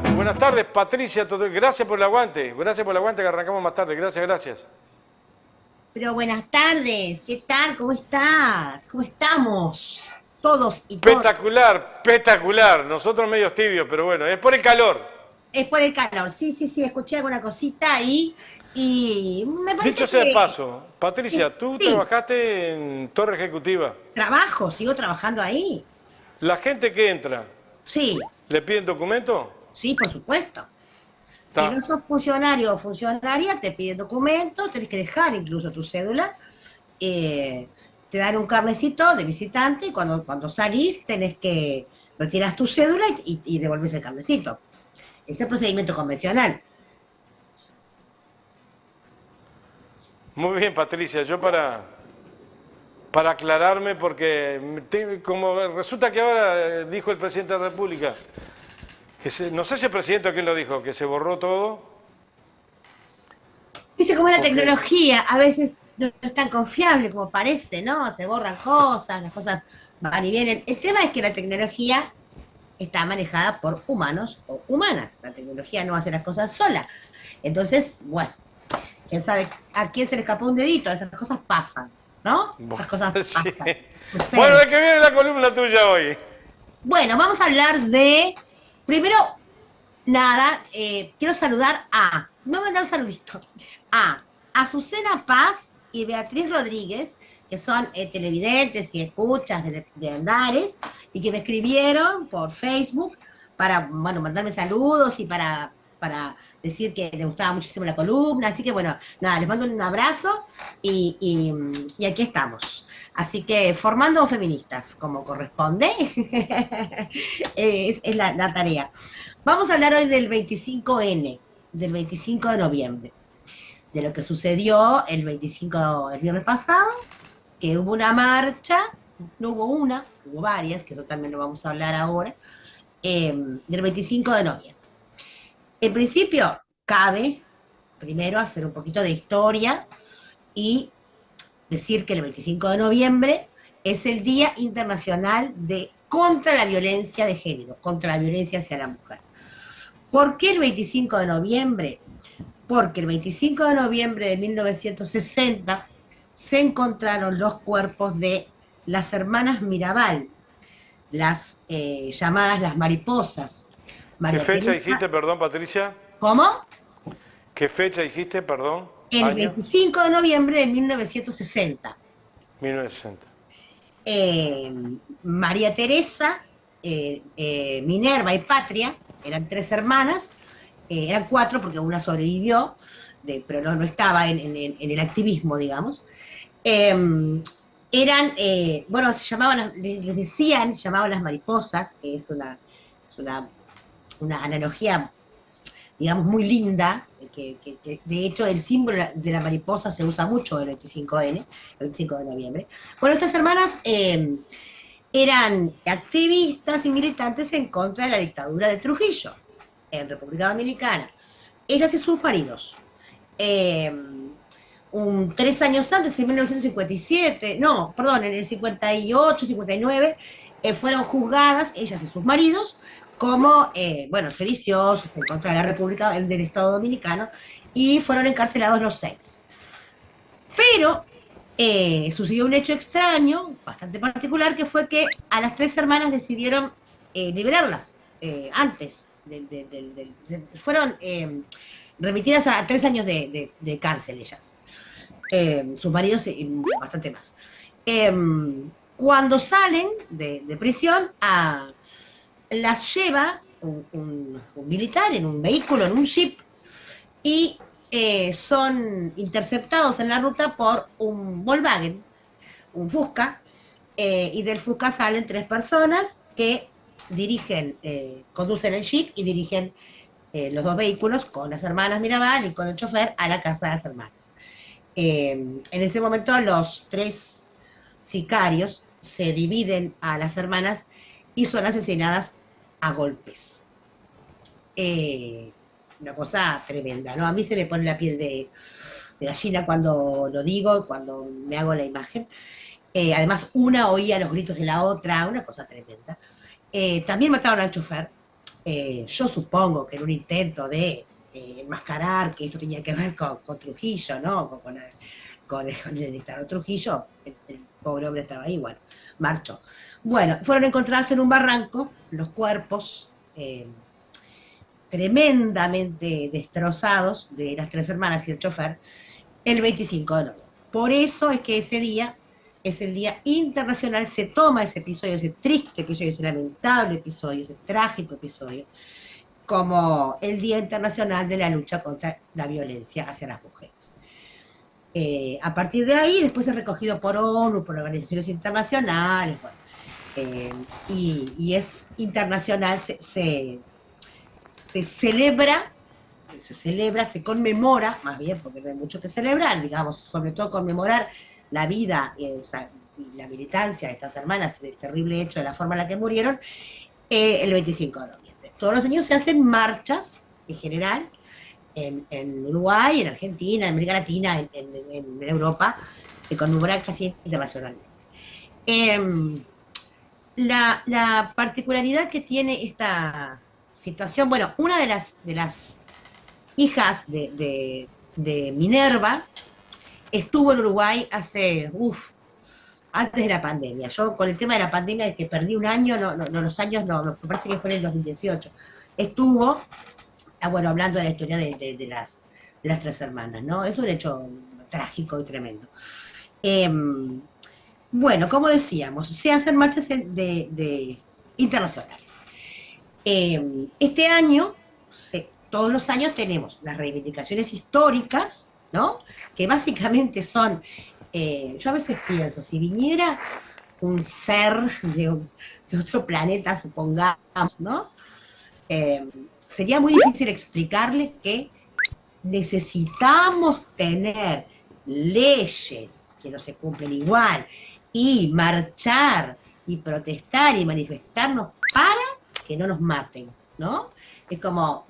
buenas. Buenas tardes, Patricia. Gracias por el aguante. Gracias por el aguante que arrancamos más tarde. Gracias, gracias. Pero buenas tardes, ¿qué tal? ¿Cómo estás? ¿Cómo estamos? Todos y todas. Espectacular, espectacular. Nosotros medios tibios, pero bueno, es por el calor. Es por el calor. Sí, sí, sí, escuché alguna cosita ahí y me Dicho parece sea de que paso, Patricia, tú sí, trabajaste en Torre Ejecutiva. trabajo, sigo trabajando ahí. La gente que entra, Sí, ¿le piden documento? sí, por supuesto. Si no Está. sos funcionario o funcionaria, te piden documentos, tenés que dejar incluso tu cédula, eh, te dan un carnecito de visitante y cuando salís tenés que retiras tu cédula y devolves el carnecito. Es el procedimiento convencional. Muy bien, Patricia. Yo para aclararme, porque como resulta que ahora dijo el presidente de la República, no sé si el presidente o quién lo dijo, que se borró todo, Viste cómo es la o que tecnología, a veces no es tan confiable como parece, ¿no? Se borran cosas, las cosas van y vienen. El tema es que la tecnología está manejada por humanos o humanas. La tecnología no hace las cosas sola. Entonces, bueno, quién sabe a quién se le escapó un dedito, esas cosas pasan, ¿no? bueno, Esas cosas sí. pasan, Bueno, suceden. ¿de qué viene la columna tuya hoy? Bueno, vamos a hablar de, primero, nada, quiero saludar me voy a mandar un saludito, a Azucena Paz y Beatriz Rodríguez, que son televidentes y escuchas de Andares, y que me escribieron por Facebook para, bueno, mandarme saludos y para decir que les gustaba muchísimo la columna. Así que, bueno, nada, les mando un abrazo y aquí estamos. Así que formando feministas, como corresponde, es la tarea. Vamos a hablar hoy del 25N, del 25 de noviembre, de lo que sucedió el 25, el viernes pasado, que hubo una marcha, no hubo una, hubo varias, que eso también lo vamos a hablar ahora, del 25 de noviembre. En principio, cabe primero hacer un poquito de historia y decir que el 25 de noviembre es el Día Internacional contra la Violencia de Género, contra la violencia hacia la mujer. ¿Por qué el 25 de noviembre? Porque el 25 de noviembre de 1960 se encontraron los cuerpos de las hermanas Mirabal, las llamadas las mariposas. ¿Qué María fecha Teresa, dijiste, perdón, Patricia? ¿cómo? ¿Qué fecha dijiste, perdón? El Año 25 de noviembre de 1960. 1960. eh, María Teresa, Minerva y Patria, eran tres hermanas, eran cuatro porque una sobrevivió, pero no estaba en el activismo, digamos. Eh, bueno, se llamaban, les decían, se llamaban las mariposas, que es una analogía, digamos, muy linda, que de hecho el símbolo de la mariposa se usa mucho el 25N, el 25 de noviembre. Bueno, estas hermanas eran activistas y militantes en contra de la dictadura de Trujillo en República Dominicana. Ellas y sus maridos. Eh, 3 años antes, en 1957, no, perdón, en el 58, 59, fueron juzgadas, ellas y sus maridos, como, bueno, sediciosos en contra de la República del Estado Dominicano, y fueron encarcelados los seis. Pero sucedió un hecho extraño, bastante particular, que fue que a las tres hermanas decidieron liberarlas antes. Fueron remitidas a 3 años de cárcel ellas. Sus maridos bastante más. Eh, Cuando salen de prisión, las lleva un militar en un vehículo, en un jeep, y son interceptados en la ruta por un Volkswagen, un Fusca, y del Fusca salen tres personas que conducen el jeep y dirigen los dos vehículos con las hermanas Mirabal y con el chofer a la casa de las hermanas. En ese momento los tres sicarios se dividen a las hermanas y son asesinadas a golpes. Eh, una cosa tremenda, ¿no? A mí se me pone la piel de gallina cuando lo digo, cuando me hago la imagen. Además, una oía los gritos de la otra, una cosa tremenda. También mataron al chofer, Yo supongo que en un intento de enmascarar que esto tenía que ver con Trujillo, ¿no? Con el dictador Trujillo, el pobre hombre estaba ahí, bueno, marchó. Bueno, fueron encontrados en un barranco los cuerpos tremendamente destrozados de las tres hermanas y el chofer el 25 de noviembre. Por eso es que ese día es el Día Internacional, se toma ese episodio, ese triste episodio, ese lamentable episodio, ese trágico episodio, como el Día Internacional de la Lucha contra la Violencia hacia las mujeres. A partir de ahí, después es recogido por ONU, por organizaciones internacionales, bueno, y es internacional, se celebra, se conmemora, más bien, porque no hay mucho que celebrar, digamos, sobre todo conmemorar la vida y la militancia de estas hermanas, el terrible hecho de la forma en la que murieron, el 25 de noviembre. Todos los años se hacen marchas, en general, en Uruguay, en Argentina, en América Latina, en Europa, se conmemoran casi internacionalmente. La particularidad que tiene esta situación, bueno, una de las hijas de Minerva estuvo en Uruguay hace, antes de la pandemia. Yo con el tema de la pandemia, de que perdí un año, los años me parece que fue en el 2018. Estuvo, bueno, hablando de la historia de las tres hermanas, ¿no? Es un hecho trágico y tremendo. Bueno, como decíamos, se hacen marchas internacionales. Este año, todos los años tenemos las reivindicaciones históricas, ¿no? Que básicamente son, yo a veces pienso, si viniera un ser de otro planeta, supongamos, ¿no? Sería muy difícil explicarle que necesitamos tener leyes que no se cumplen igual y marchar y protestar y manifestarnos para que no nos maten, ¿no? Es como,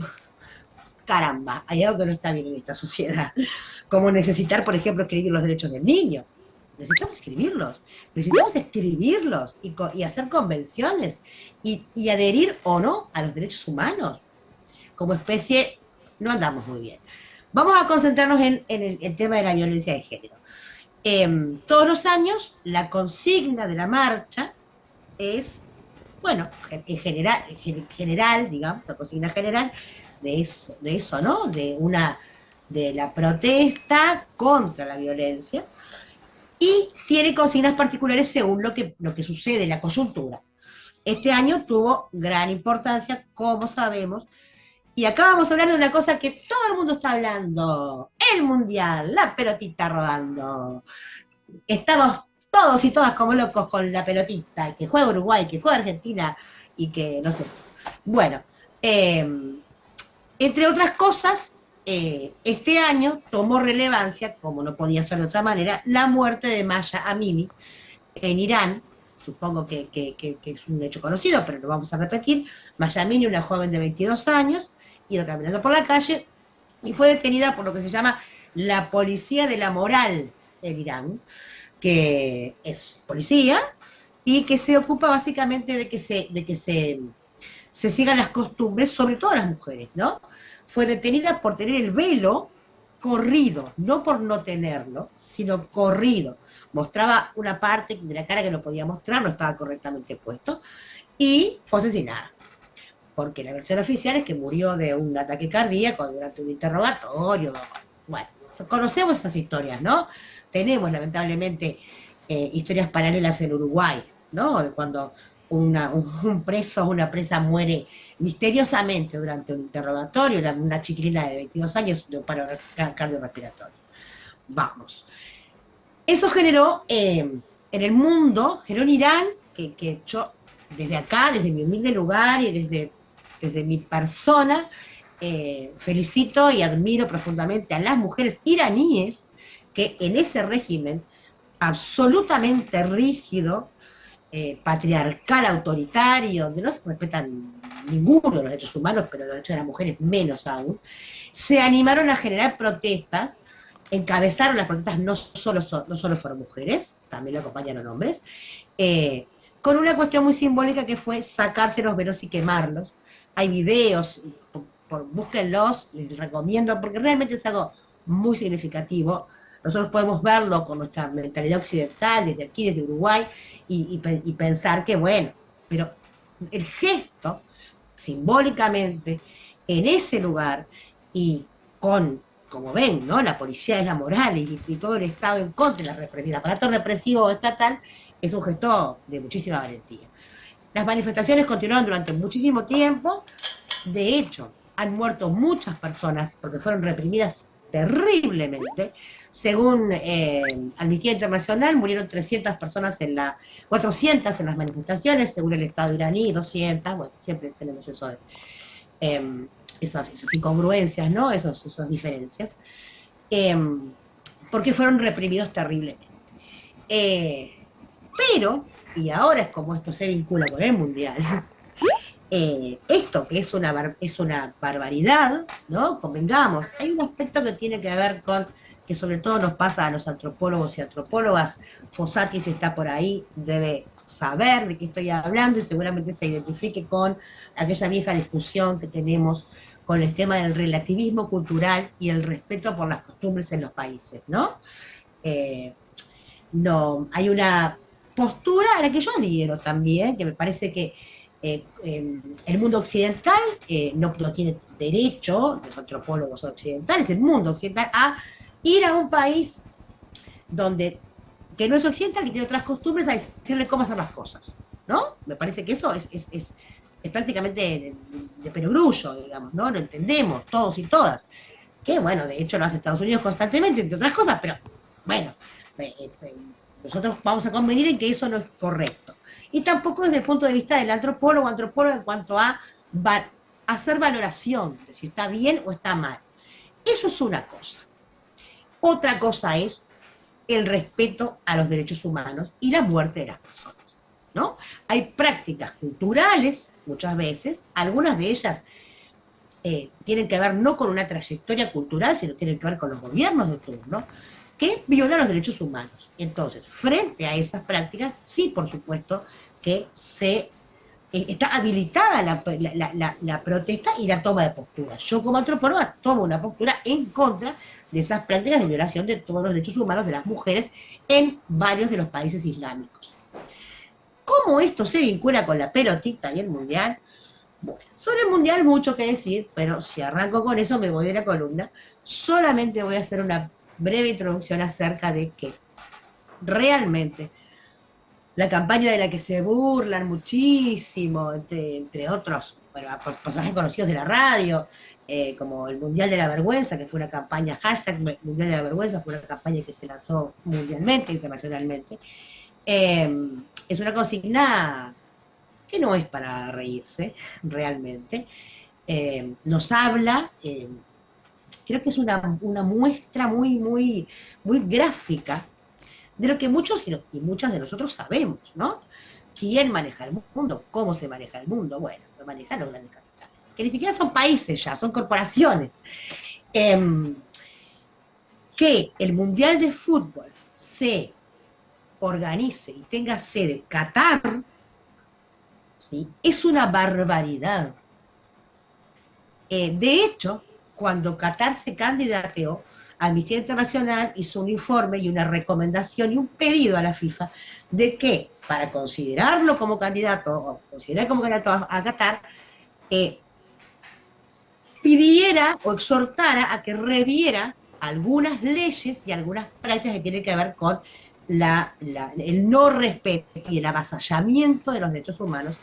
caramba, hay algo que no está bien en esta sociedad. Como necesitar, por ejemplo, escribir los derechos del niño. Necesitamos escribirlos y hacer convenciones y adherir o no a los derechos humanos. Como especie, no andamos muy bien. Vamos a concentrarnos en el tema de la violencia de género. Todos los años, la consigna de la marcha es, bueno, en general, digamos, la consigna general de eso, ¿no? De la protesta contra la violencia, y tiene consignas particulares según lo que sucede, la coyuntura. Este año tuvo gran importancia, como sabemos, y acá vamos a hablar de una cosa que todo el mundo está hablando, el Mundial, la pelotita rodando. Estamos todos y todas como locos con la pelotita, que juega Uruguay, que juega Argentina, y que no sé. Bueno, entre otras cosas, este año tomó relevancia, como no podía ser de otra manera, la muerte de Mahsa Amini en Irán. Supongo que es un hecho conocido, pero lo vamos a repetir. Mahsa Amini, una joven de 22 años, iba caminando por la calle y fue detenida por lo que se llama la policía de la moral en Irán, que es policía y que se ocupa básicamente de que se sigan las costumbres, sobre todo las mujeres, ¿no? Fue detenida por tener el velo corrido, no por no tenerlo, sino corrido. Mostraba una parte de la cara que no podía mostrar, no estaba correctamente puesto, y fue asesinada. Porque la versión oficial es que murió de un ataque cardíaco durante un interrogatorio. Bueno, conocemos esas historias, ¿no? Tenemos, lamentablemente, historias paralelas en Uruguay, ¿no? De cuando un preso o una presa muere misteriosamente durante un interrogatorio, una chiquilina de 22 años de un paro cardiorrespiratorio. Vamos. Eso generó en el mundo, generó en Irán, que yo desde acá, desde mi humilde lugar y desde mi persona, felicito y admiro profundamente a las mujeres iraníes que en ese régimen absolutamente rígido, patriarcal, autoritario, donde no se respetan ninguno de los derechos humanos, pero los derechos de las mujeres menos aún, se animaron a generar protestas, encabezaron las protestas, no solo fueron mujeres, también lo acompañaron hombres, con una cuestión muy simbólica que fue sacarse los velos y quemarlos, hay videos, búsquenlos, les recomiendo, porque realmente es algo muy significativo. Nosotros podemos verlo con nuestra mentalidad occidental, desde aquí, desde Uruguay, y pensar que, bueno, pero el gesto, simbólicamente, en ese lugar, y con, como ven, ¿no? La policía es la moral y todo el Estado en contra del aparato represivo estatal, es un gesto de muchísima valentía. Las manifestaciones continuaron durante muchísimo tiempo. De hecho, han muerto muchas personas porque fueron reprimidas terriblemente. Según Amnistía Internacional, murieron 300 personas 400 en las manifestaciones, según el Estado iraní, 200. Bueno, siempre tenemos eso esas incongruencias, ¿no? Esas diferencias. Eh, porque fueron reprimidos terriblemente. Pero, y ahora es como esto se vincula con el Mundial, esto que es una barbaridad, ¿no? Convengamos, hay un aspecto que tiene que ver con, que sobre todo nos pasa a los antropólogos y antropólogas, Fossati, si está por ahí, debe saber de qué estoy hablando y seguramente se identifique con aquella vieja discusión que tenemos con el tema del relativismo cultural y el respeto por las costumbres en los países, ¿no? No, hay una postura a la que yo adhiero también, que me parece que el mundo occidental no tiene derecho, los antropólogos occidentales, el mundo occidental, a ir a un país donde, que no es occidental, que tiene otras costumbres, a decirle cómo hacer las cosas, ¿no? Me parece que eso es prácticamente de perogrullo, digamos, ¿no? Lo entendemos todos y todas. Que, bueno, de hecho lo hace Estados Unidos constantemente, entre otras cosas, pero, bueno, nosotros vamos a convenir en que eso no es correcto. Y tampoco desde el punto de vista del antropólogo en cuanto a hacer valoración de si está bien o está mal. Eso es una cosa. Otra cosa es el respeto a los derechos humanos y la muerte de las personas, ¿no? Hay prácticas culturales, muchas veces, algunas de ellas tienen que ver no con una trayectoria cultural, sino tienen que ver con los gobiernos de turno, que violan los derechos humanos. Entonces, frente a esas prácticas, sí, por supuesto, que está habilitada la protesta y la toma de postura. Yo como antropóloga tomo una postura en contra de esas prácticas de violación de todos los derechos humanos de las mujeres en varios de los países islámicos. ¿Cómo esto se vincula con la pelotita y el mundial? Bueno, sobre el mundial mucho que decir, pero si arranco con eso me voy de la columna. Solamente voy a hacer una breve introducción acerca de que realmente la campaña de la que se burlan muchísimo, entre otros, bueno, personajes conocidos de la radio, como el Mundial de la Vergüenza, que fue una campaña, hashtag Mundial de la Vergüenza, fue una campaña que se lanzó mundialmente, internacionalmente, es una consigna que no es para reírse, realmente. Nos habla, creo que es una muestra muy gráfica de lo que muchos y muchas de nosotros sabemos, ¿no? ¿Quién maneja el mundo? ¿Cómo se maneja el mundo? Bueno, lo manejan los grandes capitales, que ni siquiera son países ya, son corporaciones. Que el Mundial de Fútbol se organice y tenga sede Qatar, ¿sí? Es una barbaridad. De hecho, cuando Qatar se candidateó, Amnistía Internacional hizo un informe y una recomendación y un pedido a la FIFA de que para considerarlo como candidato, o considerar como candidato a Qatar, pidiera o exhortara a que reviera algunas leyes y algunas prácticas que tienen que ver con el no respeto y el avasallamiento de los derechos humanos,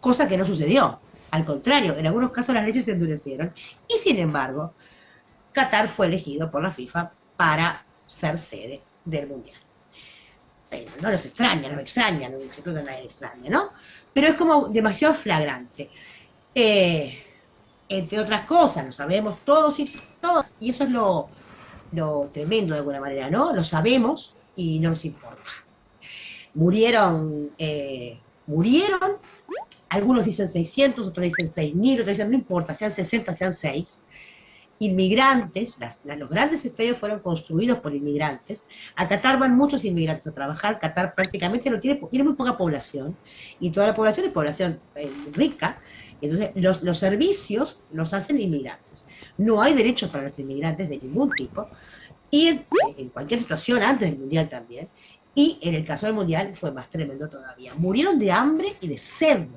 cosa que no sucedió. Al contrario, en algunos casos las leyes se endurecieron y sin embargo Qatar fue elegido por la FIFA para ser sede del Mundial. No los extraña, no me extraña, no creo que nadie extraña, ¿no? Pero es como demasiado flagrante. Entre otras cosas, lo sabemos todos y todas, y eso es lo tremendo de alguna manera, ¿no? Lo sabemos y no nos importa. Murieron, algunos dicen 600, otros dicen 6.000, otros dicen no importa, sean 60, sean 6. inmigrantes, los grandes estadios fueron construidos por inmigrantes. A Qatar van muchos inmigrantes a trabajar. Qatar prácticamente no tiene muy poca población, y toda la población es población rica. Entonces, los servicios los hacen inmigrantes. No hay derechos para los inmigrantes de ningún tipo, y en cualquier situación, antes del Mundial también, y en el caso del Mundial fue más tremendo todavía. Murieron de hambre y de sed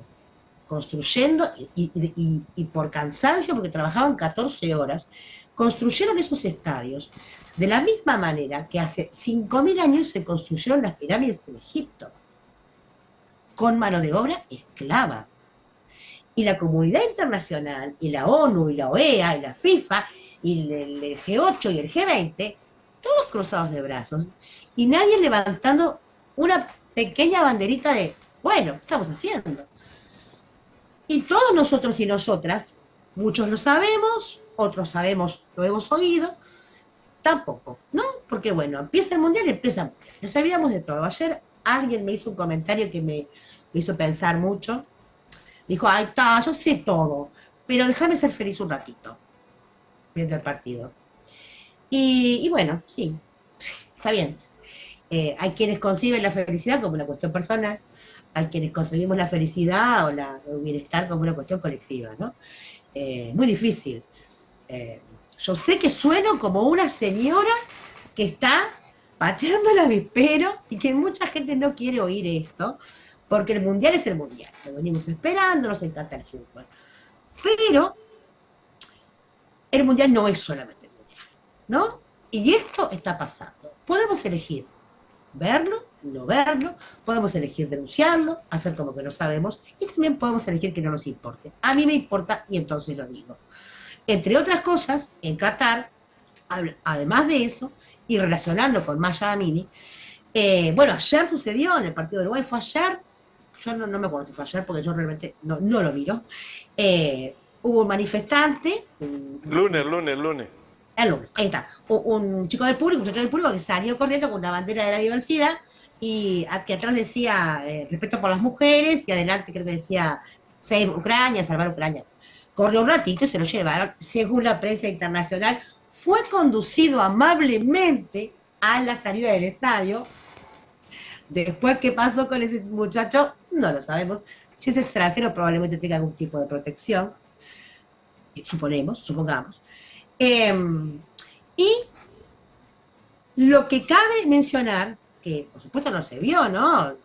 construyendo, y por cansancio, porque trabajaban 14 horas, construyeron esos estadios de la misma manera que hace 5.000 años se construyeron las pirámides en Egipto, con mano de obra esclava. Y la comunidad internacional, y la ONU, y la OEA, y la FIFA, y el G8 y el G20, todos cruzados de brazos, y nadie levantando una pequeña banderita de, bueno, ¿qué estamos haciendo? Y todos nosotros y nosotras, muchos lo sabemos, otros sabemos, lo hemos oído, tampoco, ¿no? Porque bueno, empieza el Mundial y empieza el Mundial. No sabíamos de todo. Ayer alguien me hizo un comentario que me hizo pensar mucho. Dijo, ay, está, yo sé todo, pero déjame ser feliz un ratito, viendo el partido. Y bueno, sí, está bien. Hay quienes conciben la felicidad como una cuestión personal, hay quienes concebimos la felicidad o el bienestar como una cuestión colectiva, ¿no? Muy difícil. Yo sé que sueno como una señora que está pateando el avispero y que mucha gente no quiere oír esto, porque el Mundial es el Mundial. Lo venimos esperando, nos encanta el fútbol. Pero el Mundial no es solamente el Mundial, ¿no? Y esto está pasando. Podemos elegir verlo, no verlo, podemos elegir denunciarlo, hacer como que no sabemos, y también podemos elegir que no nos importe. A mí me importa, y entonces lo digo. Entre otras cosas, en Qatar, además de eso, y relacionando con Maya Amini, bueno, ayer sucedió en el partido de Uruguay, fue ayer, yo no me acuerdo si fue ayer, porque yo realmente no lo miro, hubo un manifestante, Lunes. el lunes, ahí está, un chico del público, un chico del público que salió corriendo con una bandera de la diversidad, y que atrás decía respeto por las mujeres, y adelante creo que decía Save Ucrania, salvar Ucrania. Corrió un ratito y se lo llevaron, según la prensa internacional, fue conducido amablemente a la salida del estadio. Después, ¿qué pasó con ese muchacho? No lo sabemos. Si es extranjero, probablemente tenga algún tipo de protección, supongamos. Y lo que cabe mencionar, que por supuesto no se vio, ¿no?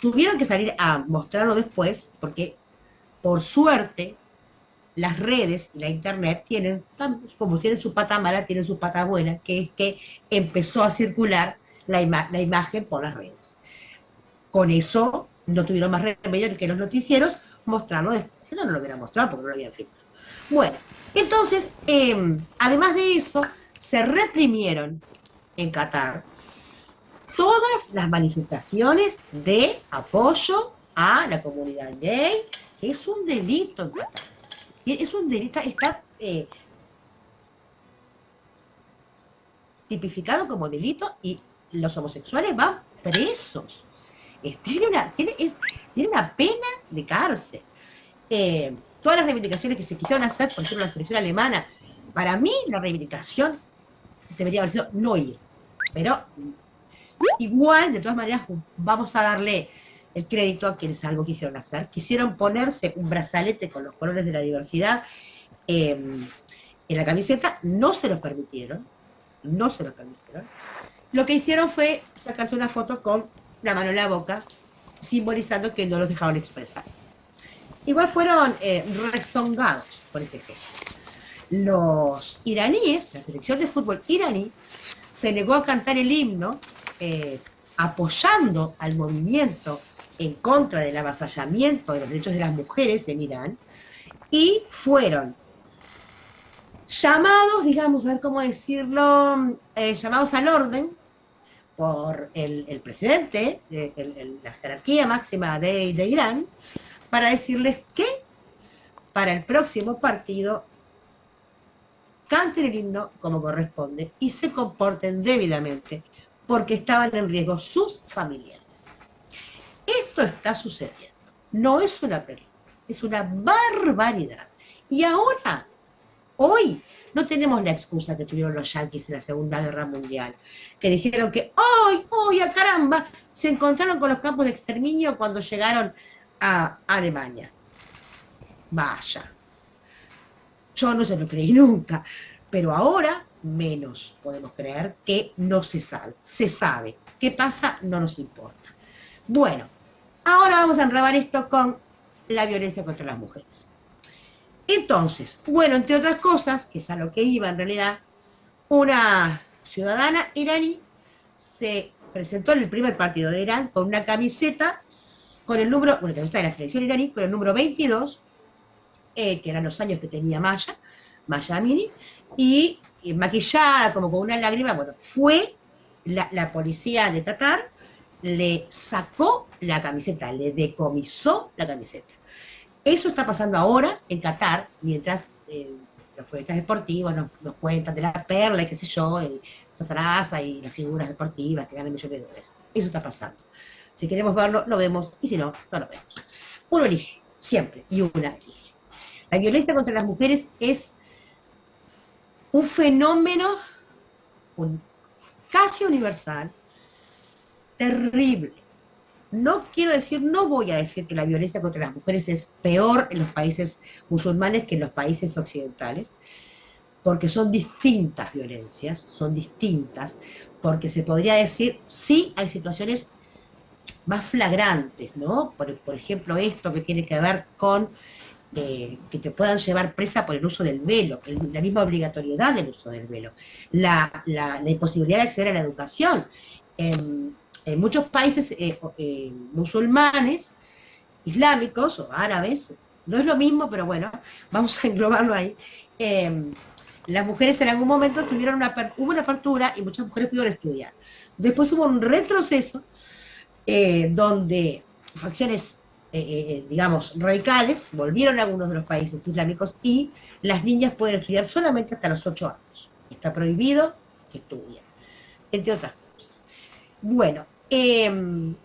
Tuvieron que salir a mostrarlo después, porque por suerte las redes y la internet tienen, como tienen su pata mala, tienen su pata buena, que es que empezó a circular la imagen por las redes. Con eso no tuvieron más remedio que los noticieros mostrarlo después. Si no, no lo hubieran mostrado porque no lo habían filmado. Bueno, entonces, además de eso, se reprimieron en Qatar todas las manifestaciones de apoyo a la comunidad gay, que es un delito en Qatar. Es un delito, está tipificado como delito, y los homosexuales van presos. Tiene una pena de cárcel. Todas las reivindicaciones que se quisieron hacer, por ejemplo, la selección alemana, para mí la reivindicación debería haber sido no ir. Pero igual, de todas maneras, vamos a darle el crédito a quienes algo quisieron hacer. Quisieron ponerse un brazalete con los colores de la diversidad en la camiseta, no se lo permitieron. Lo que hicieron fue sacarse una foto con la mano en la boca, simbolizando que no los dejaban expresarse. Igual fueron rezongados por ese gesto. Los iraníes, la selección de fútbol iraní, se negó a cantar el himno apoyando al movimiento en contra del avasallamiento de los derechos de las mujeres en Irán, y fueron llamados, digamos, a ver cómo decirlo, llamados al orden por el presidente, la jerarquía máxima de Irán, para decirles que para el próximo partido canten el himno como corresponde y se comporten debidamente, porque estaban en riesgo sus familiares. Esto está sucediendo. No es una película, es una barbaridad. Y ahora Hoy no tenemos la excusa que tuvieron los yanquis en la Segunda Guerra Mundial, que dijeron que ¡ay, ay, a caramba! Se encontraron con los campos de exterminio cuando llegaron a Alemania. Vaya, yo no se lo creí nunca, pero ahora menos podemos creer que no se sabe. Se sabe. ¿Qué pasa? No nos importa. Bueno, ahora vamos a enrabar esto con la violencia contra las mujeres. Entonces, bueno, entre otras cosas, que es a lo que iba en realidad, una ciudadana iraní se presentó en el primer partido de Irán con una camiseta con el número, una camiseta de la selección iraní con el número 22, que eran los años que tenía Maya Amini, y maquillada como con una lágrima. Bueno, fue la policía de Qatar, le sacó la camiseta, le decomisó la camiseta. Eso está pasando ahora en Qatar, mientras los periodistas deportivos nos cuentan de la perla y qué sé yo, y Sazarasa y las figuras deportivas que ganan millones de dólares. Eso está pasando. Si queremos verlo, lo vemos, y si no, no lo vemos. Uno elige, siempre, y una elige. La violencia contra las mujeres es un fenómeno casi universal, terrible. No quiero decir, no voy a decir que la violencia contra las mujeres es peor en los países musulmanes que en los países occidentales, porque son distintas violencias, son distintas, porque se podría decir, sí hay situaciones más flagrantes, ¿no? Por ejemplo, esto que tiene que ver con que te puedan llevar presa por el uso del velo, la misma obligatoriedad del uso del velo, la imposibilidad de acceder a la educación. En muchos países musulmanes, islámicos o árabes, no es lo mismo, pero bueno, vamos a englobarlo ahí, las mujeres en algún momento hubo una apertura y muchas mujeres pudieron estudiar. Después hubo un retroceso donde facciones, digamos, radicales volvieron a algunos de los países islámicos y las niñas pueden estudiar solamente hasta los 8 años. Está prohibido que estudien, entre otras cosas. Bueno, en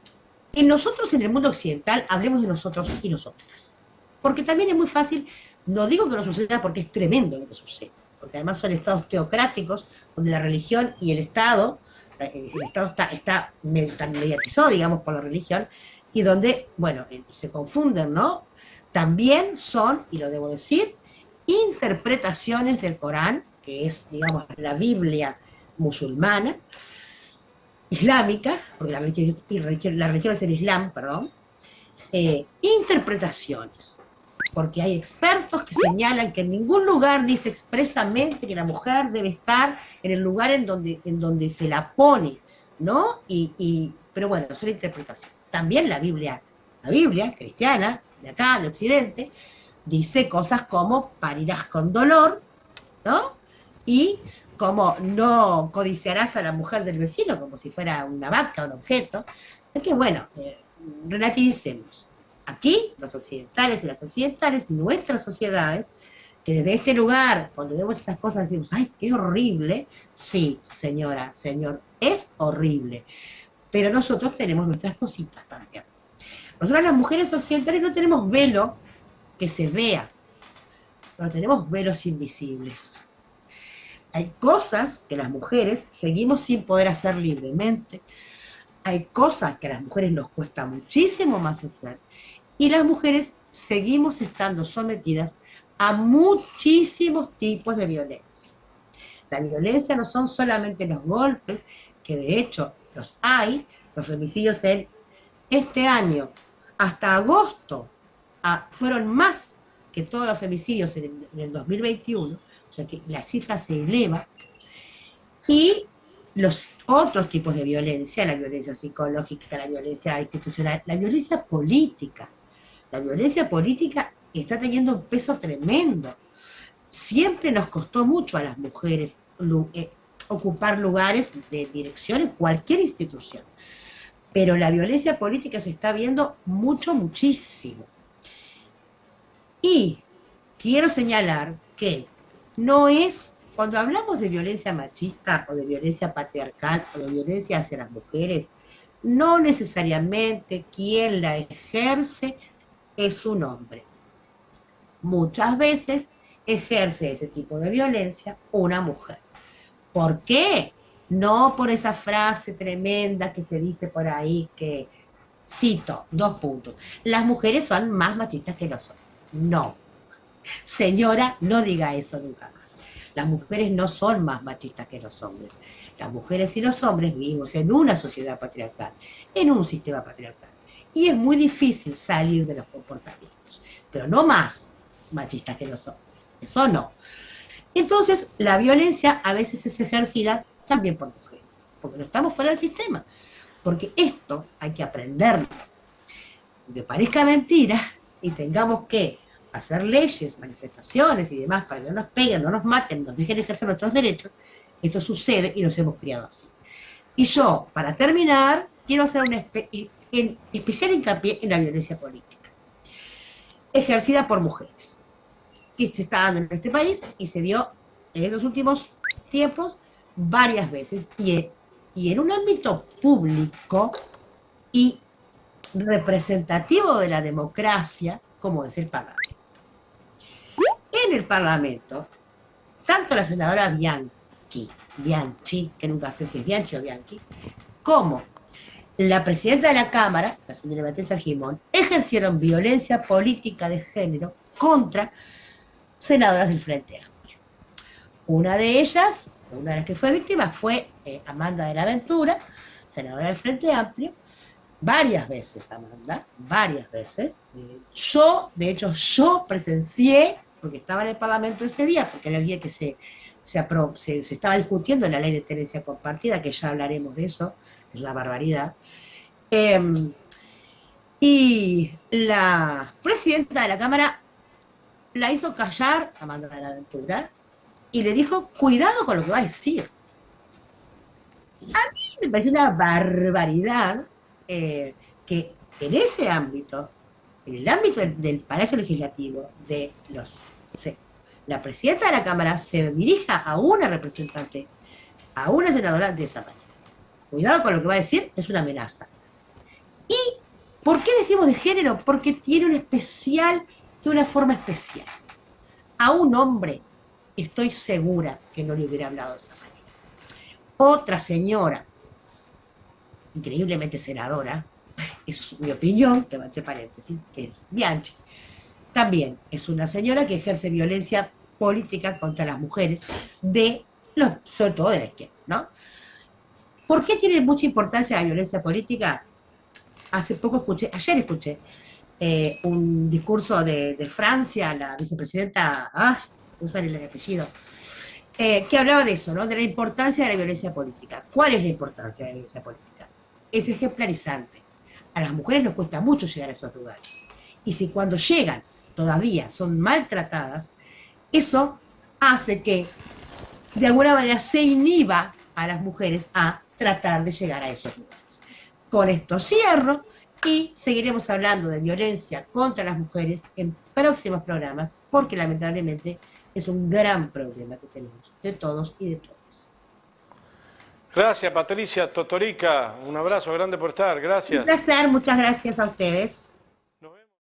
nosotros en el mundo occidental hablemos de nosotros y nosotras. Porque también es muy fácil, no digo que no suceda porque es tremendo lo que sucede, porque además son estados teocráticos donde la religión y el Estado está tan mediatizado, digamos, por la religión, y donde, bueno, se confunden, ¿no? También son, y lo debo decir, interpretaciones del Corán, que es, digamos, la Biblia musulmana, islámica, porque la religión es el Islam, perdón, interpretaciones, porque hay expertos que señalan que en ningún lugar dice expresamente que la mujer debe estar en el lugar en donde se la pone, ¿no? Pero bueno, son interpretaciones. También la Biblia cristiana, de acá, de Occidente, dice cosas como parirás con dolor, ¿no? Y como no codiciarás a la mujer del vecino como si fuera una vaca, un objeto. O sea que, bueno, relativicemos. Aquí, los occidentales y las occidentales, nuestras sociedades, que desde este lugar, cuando vemos esas cosas, decimos, ¡ay, qué horrible! Sí, señora, señor, es horrible. Pero nosotros tenemos nuestras cositas también. Nosotras las mujeres occidentales no tenemos velo que se vea, pero tenemos velos invisibles. Hay cosas que las mujeres seguimos sin poder hacer libremente. Hay cosas que a las mujeres nos cuesta muchísimo más hacer. Y las mujeres seguimos estando sometidas a muchísimos tipos de violencia. La violencia no son solamente los golpes, que de hecho los hay, los femicidios en este año, hasta agosto, fueron más que todos los femicidios en el 2021, o sea que la cifra se eleva, y los otros tipos de violencia, la violencia psicológica, la violencia institucional, la violencia política. La violencia política está teniendo un peso tremendo. Siempre nos costó mucho a las mujeres ocupar lugares de dirección en cualquier institución. Pero la violencia política se está viendo muchísimo. Y quiero señalar que no es, cuando hablamos de violencia machista o de violencia patriarcal o de violencia hacia las mujeres, no necesariamente quien la ejerce es un hombre. Muchas veces ejerce ese tipo de violencia una mujer. ¿Por qué? No por esa frase tremenda que se dice por ahí que, cito, dos puntos, las mujeres son más machistas que los hombres. No, señora, no diga eso nunca más. Las mujeres no son más machistas que los hombres. Las mujeres y los hombres vivimos en una sociedad patriarcal, en un sistema patriarcal. Y es muy difícil salir de los comportamientos, pero no más machistas que los hombres. Eso no. Entonces, la violencia a veces es ejercida también por mujeres, porque no estamos fuera del sistema. Porque esto hay que aprenderlo. Aunque parezca mentira y tengamos que hacer leyes, manifestaciones y demás para que no nos peguen, no nos maten, nos dejen ejercer nuestros derechos, esto sucede y nos hemos criado así. Y yo, para terminar, quiero hacer en especial hincapié en la violencia política, ejercida por mujeres, que se está dando en este país y se dio en los últimos tiempos varias veces y en un ámbito público y representativo de la democracia como es el Parlamento. En el Parlamento, tanto la senadora Bianchi, que nunca sé si es Bianchi o Bianchi, como la presidenta de la Cámara, la señora Beatriz Argimón, ejercieron violencia política de género contra senadoras del Frente Amplio. Una de ellas, una de las que fue víctima, fue Amanda de la Ventura, senadora del Frente Amplio, varias veces, Amanda, varias veces. De hecho, yo presencié, porque estaba en el Parlamento ese día, porque era el día que se estaba discutiendo la ley de tenencia compartida, que ya hablaremos de eso, que es una barbaridad. Y la presidenta de la Cámara la hizo callar a Amanda de la Ventura y le dijo, cuidado con lo que va a decir. A mí me pareció una barbaridad que en ese ámbito, en el ámbito del Palacio Legislativo, la presidenta de la Cámara se dirija a una representante, a una senadora de esa manera. Cuidado con lo que va a decir, es una amenaza. ¿Y por qué decimos de género? Porque tiene una forma especial. A un hombre estoy segura que no le hubiera hablado de esa manera. Otra señora, increíblemente senadora, eso es mi opinión, que va entre paréntesis, que es Bianchi, también es una señora que ejerce violencia política contra las mujeres, sobre todo de la izquierda, ¿no? ¿Por qué tiene mucha importancia la violencia política? Ayer escuché un discurso de Francia, la vicepresidenta, usar el apellido, que hablaba de eso, ¿no? De la importancia de la violencia política. ¿Cuál es la importancia de la violencia política? Es ejemplarizante. A las mujeres nos cuesta mucho llegar a esos lugares. Y si cuando llegan todavía son maltratadas, eso hace que de alguna manera se inhiba a las mujeres a tratar de llegar a esos lugares. Con esto cierro y seguiremos hablando de violencia contra las mujeres en próximos programas, porque lamentablemente es un gran problema que tenemos de todos y de todas. Gracias, Patricia Totorica. Un abrazo grande por estar. Gracias. Un placer, muchas gracias a ustedes.